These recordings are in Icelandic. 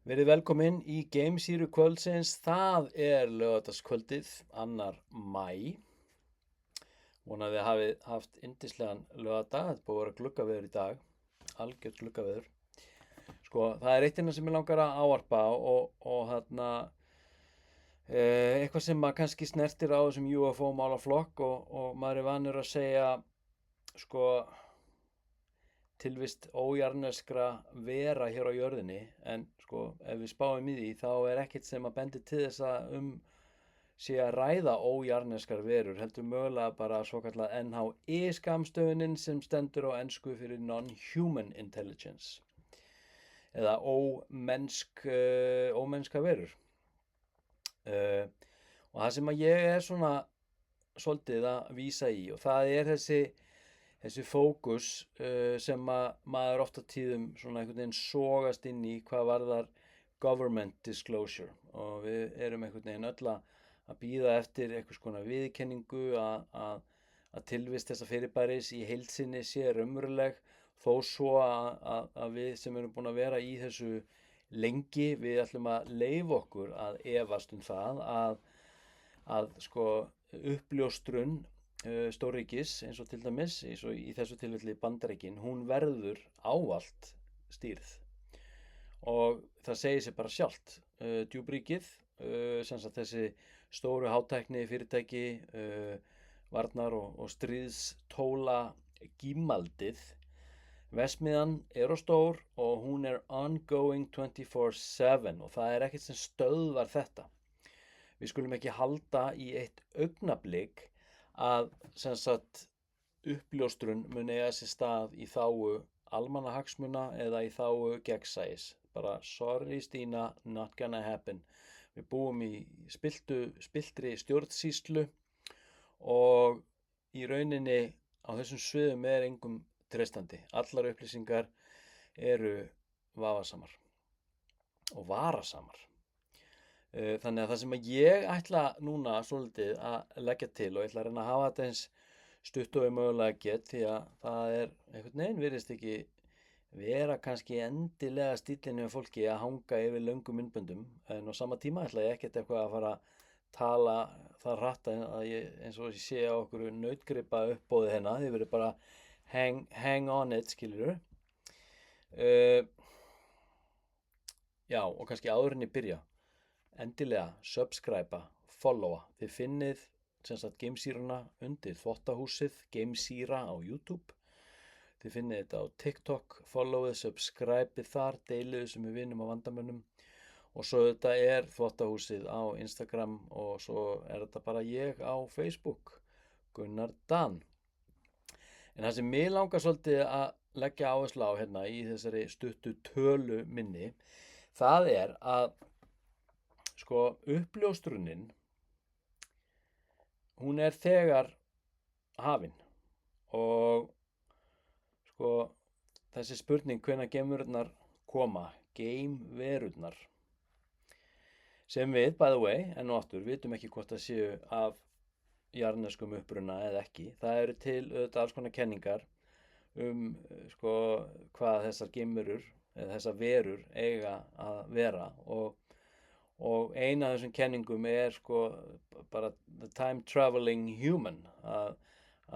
Verið velkomin í Gamesýru kvöldsins. Það er laugardagskvöldið, 2. maí. Vonaði að hafið haft yndislegan laugardag. Þetta búið að vera gluggaveður í dag. Algjört gluggaveður. Sko, það er eitt innan sem ég langar að ávarpa og eitthvað sem maður kannski snertir á þessum UFO-málaflokk og maður er vanur að segja, sko, tilvist ójarneskra vera hér á jörðinni, en sko ef við spáum í því þá er ekkert sem að bendi til þess að sé að ræða ójarneskar verur, heldur mögulega bara svokallað NHI skammstöfunin sem stendur á ensku fyrir Non-Human Intelligence eða ómennska verur. Og það sem að ég er svona svolítið að vísa í, og það er þessi fókus sem að maður oft á tíðum svona einhvern veginn sogast inn í hvað varðar government disclosure, og við erum einhvern veginn öll að bíða eftir einhvers konar viðurkenningu að tilvist þessa fyrirbæris í heild sinni sé raunveruleg, þó svo að við sem erum búin að vera í þessu lengi, við ætlum að leyfa okkur að efast það að sko uppljóstrun stórríkis eins og til dæmis, eins og í þessu tilfelli Bandaríkin, hún verður ávallt stýrð. Og það segir sig bara sjálft. Djúpríkið, sem sagt þessi stóru hátækni fyrirtæki, varnar og stríðstóla gímaldið, verksmiðjan er stór og hún er ongoing 24/7 og það er ekkert sem stöðvar þetta. Við skulum ekki halda í eitt augnablik að sem sagt uppljóstrun mun eiga sér stað í þágu almannahagsmuna eða í þágu gegnsæis. Bara sorry Stína, not gonna happen. Við búum í spilltri stjórnsýslu og í rauninni á þessum sviðum er engum treystandi. Allar upplýsingar eru vafasamar og varasamar. Þannig að það sem ég ætla núna svolítið að leggja til, og ég ætla að reyna að hafa þetta eins stutt og mögulega get, því að það er einhvern veginn virðist ekki vera kannski endilega stíllinn hjá fólki að hanga yfir löngum myndböndum, en á sama tíma ætla ég ekkert eitthvað að fara að tala það hratt að eins og ég sé á okkur nautgripa uppbóði hérna, þið verður bara hang on it, skilurðu. Já, og kannski áður en ég byrja, endilega subscribe, followa. Þið finnið sem sagt Gamesýruna undir þvottahúsið, Gamesýra á YouTube. Þið finnið þetta á TikTok, followið, subscribeið þar, deilið sem við vinnum á vandamönnum. Og svo þetta er þvottahúsið á Instagram og svo er þetta bara ég á Facebook, Gunnar Dan. En það sem mig langar svolítið að leggja áherslu á hérna í þessari stuttu tölu minni, það er að sko uppljóstrunin, hún er þegar hafin og sko þessi spurning hvenær geimverurnar koma, geimverurnar, sem við, by the way, enn og aftur, vitum ekki hvort það séu af jarðneskum uppruna eða ekki. Það eru til auðvitað alls konar kenningar sko hvað þessar geimverur eða þessar verur eiga að vera og eina af þessum kenningum er sko bara the time traveling human, að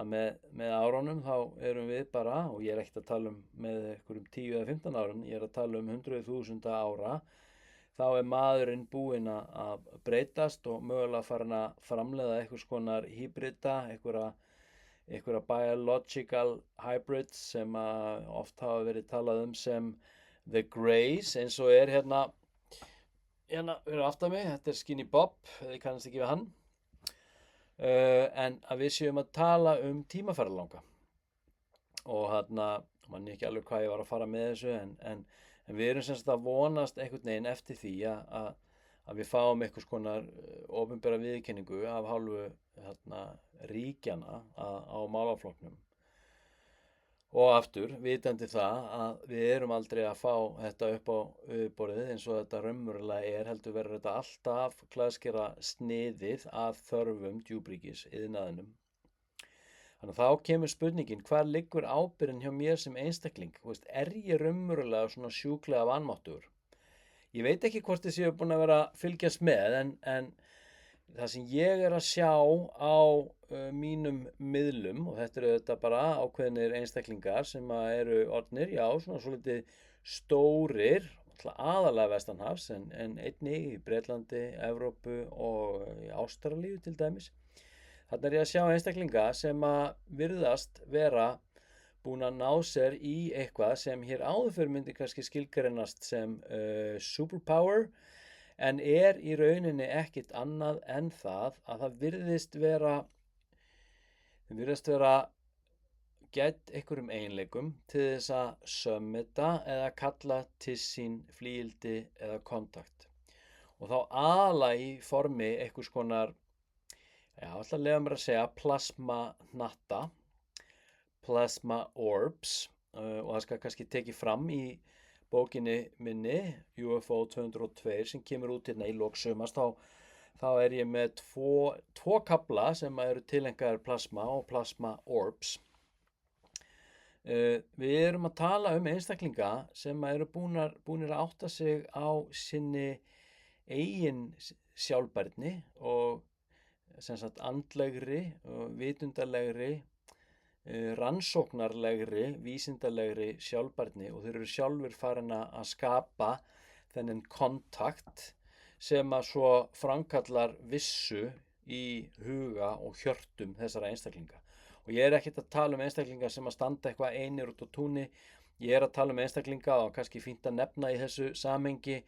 með árunum þá erum við bara, og ég er ekkert að tala með einhverjum 10 eða 15 árum, ég er að tala 100.000 ára, þá er maðurinn búinn að breytast og mögulega farin að framleiða einhvers konar hýbrida, einhverja biological hybrids sem oft hafa verið talað sem the Greys, eins og er hérna fyrir aftan mig, þetta er Skinny Bob, þið kannast ekki við hann, en að við séum að tala tímaferðalanga og hérna, man ekki alveg hvað ég var að fara með þessu, en við erum sem sagt að vonast einhvern veginn eftir því að við fáum einhvers konar opinbera viðurkenningu af hálfu ríkjanna á málaflokknum. Og aftur, vitandi það að við erum aldrei að fá þetta upp á yfirborðið eins og þetta raunverulega er, heldur verður þetta alltaf klæðskera sniðið af þörfum djúpríkis iðnaðinum. Þannig að þá kemur spurningin, hvar liggur ábyrgðin hjá mér sem einstakling? Er ég raunverulega svona sjúklega vanmáttugur? ég veit ekki hvort þið séu búin að vera að fylgjast með en það sem ég er að sjá á mínum miðlum, og þetta eru þetta bara ákveðnir einstaklingar sem eru orðnir, já, svona svolítið stórir, aðalega vestanhafs, en einnig í Bretlandi, Evrópu og í Ástralíu til dæmis. Þarna er ég að sjá einstaklinga sem að virðast vera búin að ná sér í eitthvað sem hér áður fyrr myndi kannski skilgreinast sem superpower, en í rauninni ekkert annað en það að það virðist vera gædd einhverjum eiginleikum til þess að summita eða kalla til sín flygildi eða kontakt. Og þá aðallega í formi einhvers konar, já, ætla að leyfa mér að segja plasma-hnatta, plasma orbs, og það skal kannski tekið fram í bókinni minni, UFO 202, sem kemur út hérna í lok sumars. Þá er ég með tvo kafla sem eru tileinkaðir plasma og plasma orbs. Við erum að tala um einstaklinga sem eru búnir að átta sig á sinni eigin sjálfbærni og sem sagt andlegri og vitundarlegri, rannsóknarlegri, vísindalegri sjálfbærni, og þeir eru sjálfur farin að skapa þennan kontakt sem að svo framkallar vissu í huga og hjörtum þessara einstaklinga. Og ég er ekkert að tala um einstaklinga sem að standa eitthvað einir út á túni. Ég er að tala um einstaklinga, og kannski fínt að nefna í þessu samhengi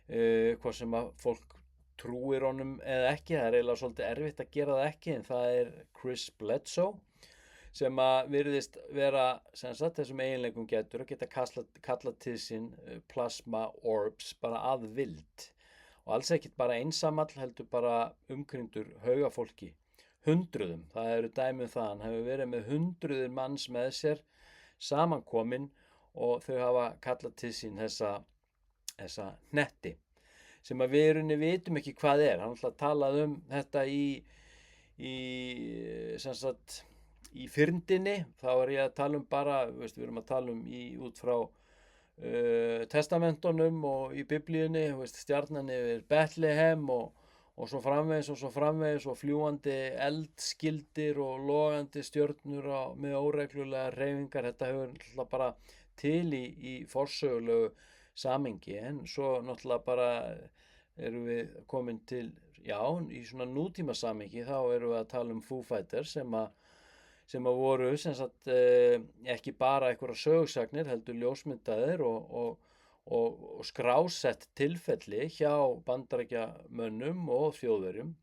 hvað sem að fólk trúir honum eða ekki. Það er eiginlega svolítið erfitt að gera það ekki, en það er Chris Bledsoe sem að virðist vera sem sagt þessum eiginleikum getur að geta kallað til sín plasma orbs bara að vild, og alls ekkert bara einsamall, heldur bara umkringdur haugafólki, hundruðum. Það eru dæmi það, hann hefur verið með hundruðir manns með sér samankomin, og þau hafa kallað til sín þessa hnetti sem að við í rauninni vitum ekki hvað er. Hann ætla að tala um þetta sem sagt í fyrndinni. Þá er ég að tala um bara, við erum að tala um út frá testamentunum og í biblíunni, stjarnan yfir Betlehem og svo framvegis og fljúandi eldskildir og logandi stjörnur með óreglulega hreyfingar. Þetta hefur náttúrulega bara til í forsögulegu samhengi, en svo náttúrulega bara erum við komin til, já, í svona nútíma samhengi, þá erum við að tala um Foo Fighters sem að voru sem sagt ekki bara einhverjar sögusagnir, heldur ljósmyndaðir og skrásett tilfelli hjá Bandaríkjamönnum og Þjóðverjum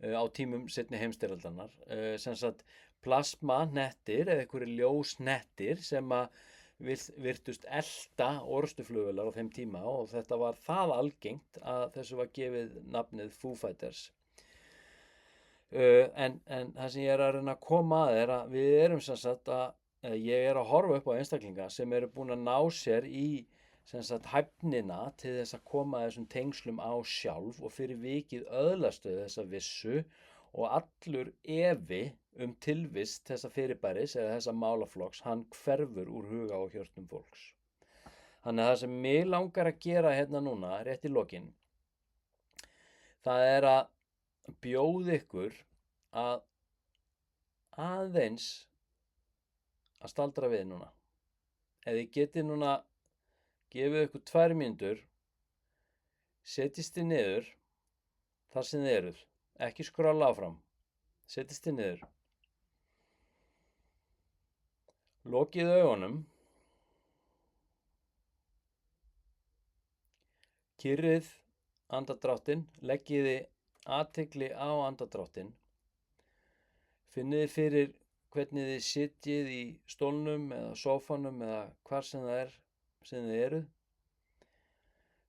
á tímum seinni heimsstyrjaldarinnar, sem sagt plasmahnettir eða einhverjir ljóshnettir sem að virtust elta orrustuflugvélar á þeim tíma, og þetta var það algengt að þessu var gefið nafnið Foo Fighters. En það sem ég er að reyna að koma að er að við erum sem sagt ég er að horfa upp á einstaklinga sem eru búin að ná sér í sem sagt hæfnina til þess að koma þessum tengslum á sjálf, og fyrir vikið öðlastu þessa vissu, og allur efi tilvist þessa fyrirbæris eða þessa málaflokks, hann hverfur úr huga og hjörtum fólks. Þannig að það sem mig langar að gera hérna núna, rétt í lokin, það er að bjóða ykkur að aðeins að staldra við núna. Ef þið getið núna gefið ykkur 2 mínútur, setjist þið niður þar sem þið eruð, ekki skrolla áfram, setjist þið niður, lokið augunum, kyrrið andardráttinn, leggið þið athygli á andardráttinn, finnið þið fyrir hvernig þið sitjið í stólnum eða sófanum eða hvar sem það er sem þið eruð,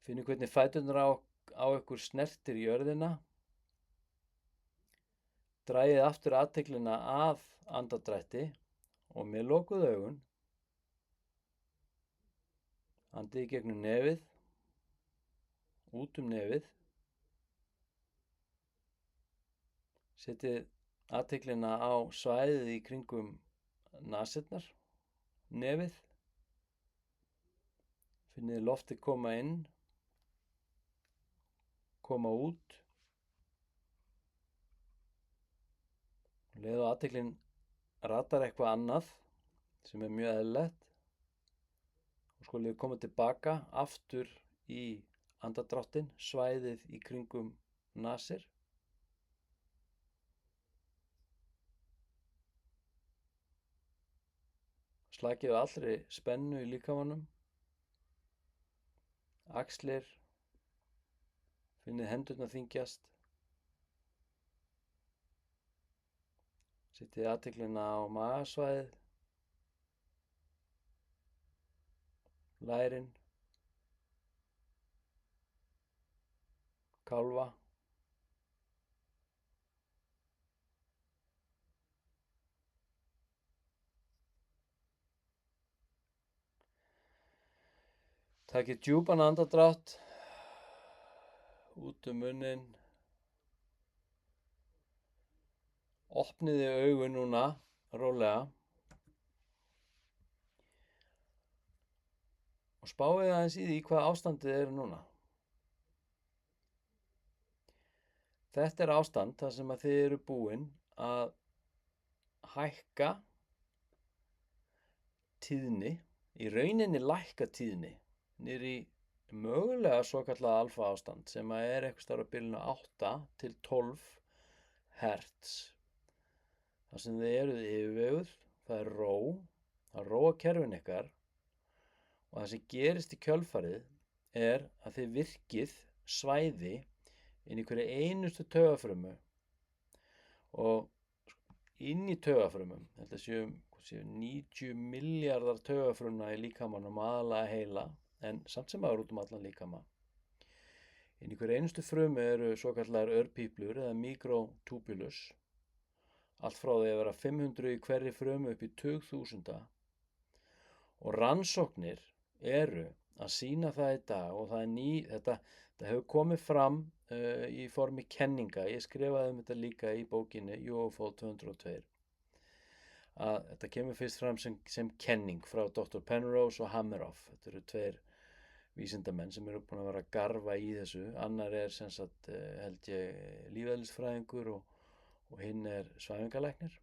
finnið hvernig fæturnar á ykkur snertir jörðina, dragið aftur athyglina að andardrætti og með lokuð augun andið í gegnum nefið, út nefið, setjið athyglina á svæðið í kringum nasirnar, nefið, finnið loftið koma inn koma út, leið og athyglin ratar eitthvað annað sem mjög eðlilegt og skulum koma tilbaka aftur í andardráttinn, svæðið í kringum nasir. Slakið á allri spennu í líkamanum, axlir, finnið hendurnar þyngjast, setjið athyglina á magasvæðið, lærin, kálfa, takið djúpan andardrátt út munninn, opniði augun núna rólega og spáið aðeins í því hvað ástandið er núna. Þetta er ástand þar sem að þið eru búin að hækka tíðni, í rauninni lækka tíðni niður í mögulega svokallað alfa ástand sem að er eitthvað staðar á bilinu 8 til 12 hertz. Það sem þið eruð yfirveguð, það er ró, það róa kerfin ykkar og það sem gerist í kjölfarið er að þið virkið svæði inn í hverju einustu taugafrumu og inn í taugafrumum, þetta séu 90 milljarðar taugafrumna í líkamanum, aðalega heila, en samt sem áður út allan líkama. Inn í hverju einustu frumu eru svokallaðar örpíplur eða mikrotúbulus, allt frá því að vera 500 í hverri frumu upp í 20.000 og rannsóknir eru að sýna það í dag og það er þetta hefur komið fram í formi kenninga, ég skrifaði þetta líka í bókinni UFO 202, að þetta kemur fyrst fram sem kenning frá Dr. Penrose og Hameroff. Þetta eru 2 vísindamenn sem eru búin að vera að garfa í þessu. Annar er sem sagt, held ég, lífeðlisfræðingur og hinn er svæfingalæknir.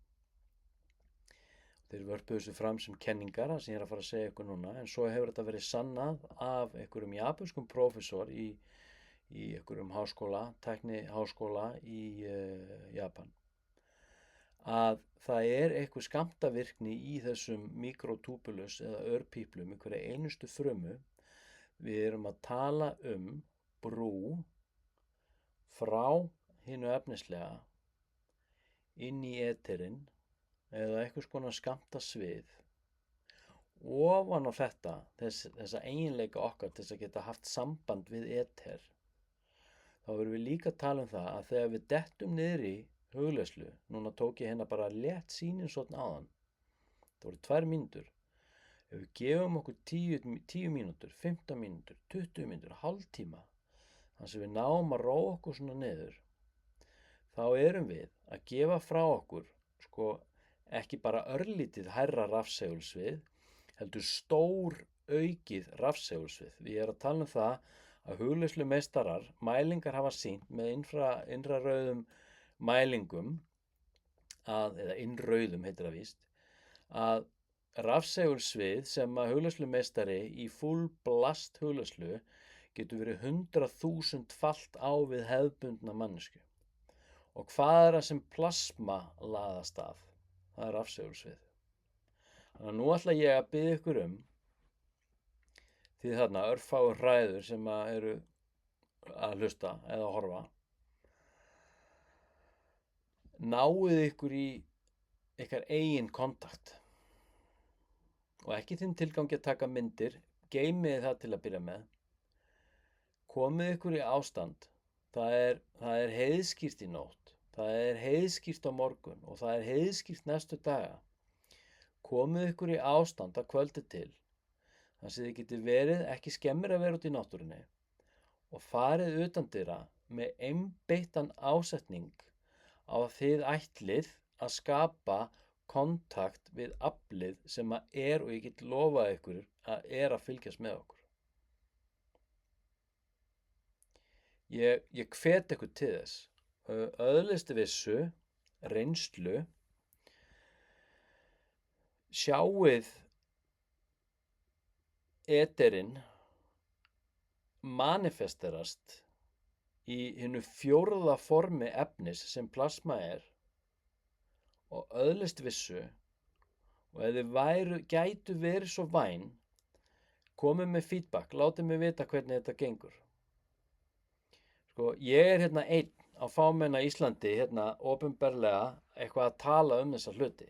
Þeir vörpuðu þessu fram sem kenningar, sem ég er að fara að segja ykkur núna, en svo hefur þetta verið sannað af einhverjum japanskum prófessor í einhverjum tækniháskóla í Japan, að það er eitthvað skammtavirkni í þessum mikrotúbulus eða örpíplum í hverju einustu frumu. Við erum að tala brú frá hinu efnislega inn í éterinn eða eitthvað konar skammtasvið. Ofan á þetta, þessa eiginleika okkar til þess að geta haft samband við éter, þá erum við líka að tala það að þegar við dettum niður í hugleiðslu, núna tók ég hérna bara létt sýninsotn áðan, það voru 2 mínútur, ef við gefum okkur 10 mínútur, 15 mínútur, 20 mínútur, hálftíma, þannig að við náum að róa okkur svona niður, þá erum við að gefa frá okkur, ekki bara örlítið hærra rafsegulsvið, heldur stór aukið rafsegulsvið. Við erum að tala það að hugleiðslumeistarar, mælingar hafa sýnt með infrarauðum mælingum, eða innrauðum heitir það víst, að rafsegulsvið sem að hugleiðslumeistari í full blast hugleiðslu getur verið 100.000-falt á við hefðbundna mannesku. Og hvað er það sem plasma laðast af? Það er rafsegulsvið. Þannig að nú ætla ég að biðja ykkur því þarna örfáir hræður sem eru að hlusta eða að horfa. Náið ykkur í ykkar eigin kontakt og ekki þinn tilgangi að taka myndir, geymið það til að byrja með. Komið ykkur í ástand, það er heiðskýrt í nótt, það er heiðskýrt á morgun og það er heiðskýrt næstu daga. Komið ykkur í ástand að kvöldi til, þannig að þið getið verið ekki skemmir að vera út í náttúrunni og farið utandyra með einbeittan ásetning á að þið ætlið að skapa kontakt við aflið sem og ég get lofað ykkur að fylgjast með okkur. ég hvet ykkur til þess. Öðlist vissu, reynslu, sjáið eterinn manifesterast í hinu 4. formi efnis sem plasma og öðlist vissu, og ef þið gætu verið svo væn, komið með feedback, látið mig vita hvernig þetta gengur. Sko, ég hérna einn á fámenna Íslandi, hérna opinberlega eitthvað að tala þessa hluti.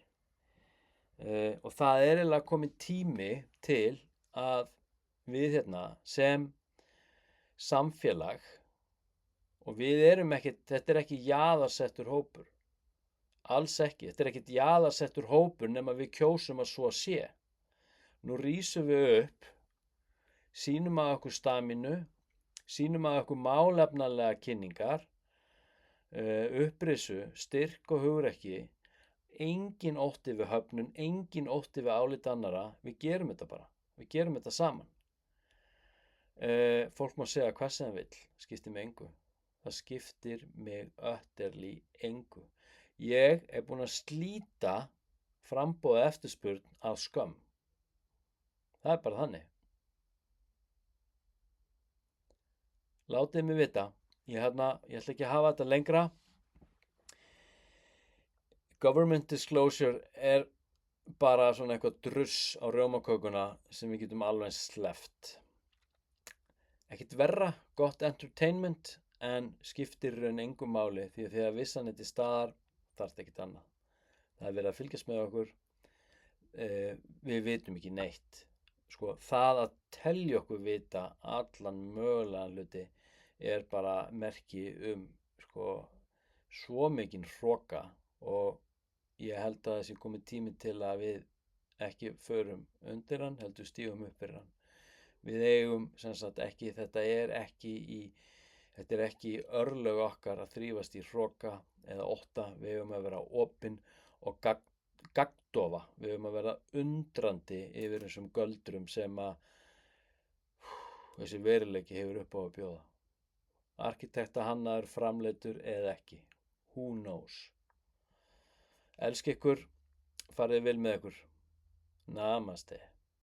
Og það eiginlega kominn tími til að við hérna sem samfélag, og við erum ekkert, þetta ekki jaðarsettur hópur, alls ekki, þetta ekkert jaðarsettur hópur nema við kjósum að svo sé. Nú rísum við upp, sýnum að okkur stamínu, sýnum að okkur málefnalega kynningar, upprisu, styrk og hugrekki, engin ótti við höfnun, engin ótti við álit annarra, við gerum þetta bara, við gerum þetta saman. Fólk má segja hvað sem það vill, skiptir mig engu. Það skiptir mig utterly engu. Ég búinn að slíta framboð og eftirspurn af skömm. Það bara þannig. Látið mig vita. Ég ætla ekki að hafa þetta lengra. Government disclosure bara svona eitthvað druss á rjómakökuna sem við getum alveg sleppt. Ekkert verra, gott entertainment, en skiptir raun engu máli, því að þegar vissan til staðar þarf ekkert annað. Það verið að fylgjast með okkur. Við vitum ekki neitt. Sko, það að telja okkur vita allan mögulegan hluti bara merki svo mikinn hroka, og ég held að þessi komið tími til að við ekki förum undir hann, heldur stígum upp fyrir hann. Við eigum sem sagt ekki, þetta er ekki örlög okkar að þrífast í hroka eða ótta. Við eigum að vera opin og gagndofa. Við eigum að vera undrandi yfir þessum göldrum sem þessi veruleiki hefur upp á að bjóða. Arkitekta hannaður, framleiddur eða ekki. Who knows? Elski ykkur, farið vel með ykkur. Namaste.